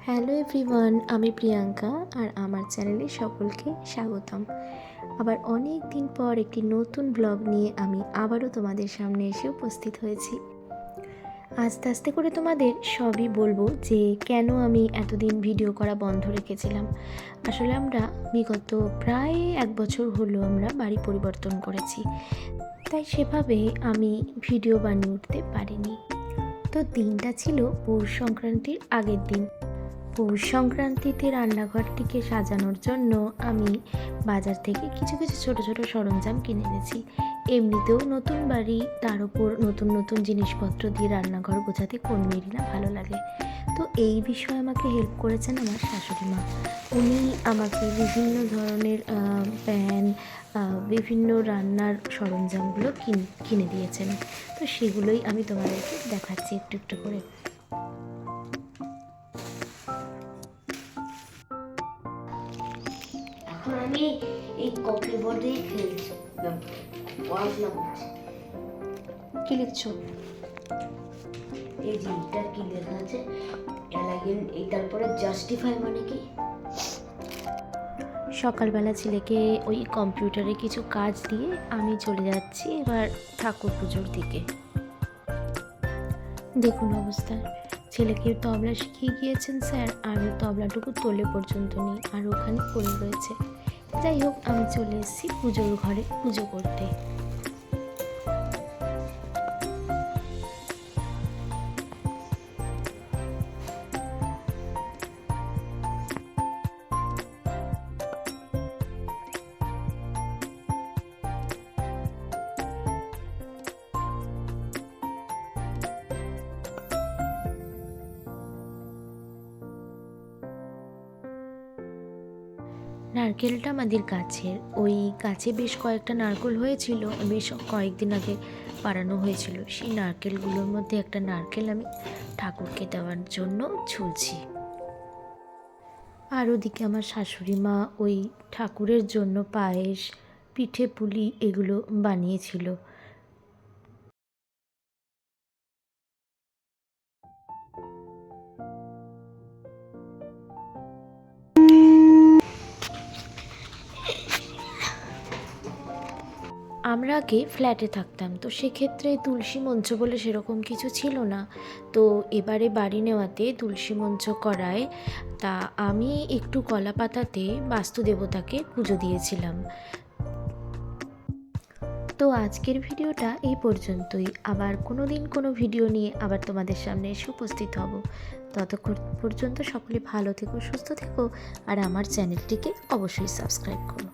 Hello everyone, আমি প্রিয়াঙ্কা আর আমার চ্যানেলে সকলকে স্বাগতম। আবার অনেক দিন পর একটি নতুন ব্লগ নিয়ে আমি আবারও তোমাদের সামনে এসে উপস্থিত হয়েছি। আস্তে আস্তে করে তোমাদের সবই বলবো যে কেন আমি এতদিন ভিডিও করা বন্ধ রেখেছিলাম। আসলে আমরা বিগত প্রায় 1 বছর হলো আমরা বাড়ি পরিবর্তন করেছি, তাই সেভাবে আমি ভিডিও বানিয়ে উঠতে পারিনি। তো দিনটা ছিল পৌষ সংক্রান্তির আগের দিন। পৌষ সংক্রান্তিতে রান্নাঘরটিকে সাজানোর জন্য আমি বাজার থেকে কিছু কিছু ছোট ছোট সরঞ্জাম কিনে এনেছি। এমনিতেও নতুন বাড়ি, তার উপর নতুন নতুন জিনিসপত্র দিয়ে রান্নাঘর গোছাতে কোন মেয়েরই না ভালো লাগে। তো এই বিষয়ে আমাকে হেল্প করেছেন আমার শাশুড়ি মা। উনি আমাকে বিভিন্ন ধরনের প্যান, বিভিন্ন রান্নার সরঞ্জামগুলো কিনে দিয়েছেন। তো সেগুলোই আমি তোমাদেরকে দেখাচ্ছি একটু একটু করে। এখন আমি এই কপি বোর্ডেই খেলছি, পড়াশোনা করছি। কি লিখছো? এই যে এটা কি লেখা আছে, এলাগেন এইটার পরে জাস্টিফাই মানে কি? সকালবেলা ছেলেকে ওই কম্পিউটারে কিছু কাজ দিয়ে আমি চলে যাচ্ছি এবার ঠাকুর পুজোর দিকে। দেখুন অবস্থা, ছেলেকে তবলা শিখিয়ে গিয়েছেন স্যার, আর তবলাটুকু তোলে পর্যন্ত নেই, আর ওখানে পড়ে রয়েছে। যাই হোক, আমি চলে এসেছি পুজোর ঘরে পুজো করতে। নারকেলটা আমাদের গাছের, ওই গাছে বেশ কয়েকটা নারকেল হয়েছিল, বেশ কয়েকদিন আগে পাড়ানো হয়েছিল। সেই নারকেলগুলোর মধ্যে একটা নারকেল আমি ঠাকুরকে দেওয়ার জন্য ঝুলছি। আর ওদিকে আমার শাশুড়ি মা ওই ঠাকুরের জন্য পায়েস, পিঠে পুলি এগুলো বানিয়েছিল। আমরা আগে ফ্ল্যাটে থাকতাম, তো সেক্ষেত্রে তুলসী মঞ্চ বলে সেরকম কিছু ছিল না। তো এবারে বাড়ি নেওয়াতে তুলসী মঞ্চ করায় তা আমি একটু কলা পাতাতে বাস্তু দেবতাকে পুজো দিয়েছিলাম। তো আজকের ভিডিওটা এই পর্যন্তই। আবার কোনো দিন কোনো ভিডিও নিয়ে আবার তোমাদের সামনে এসে উপস্থিত হব। ততক্ষণ পর্যন্ত সকলে ভালো থেকো, সুস্থ থেকো, আর আমার চ্যানেলটিকে অবশ্যই সাবস্ক্রাইব করো।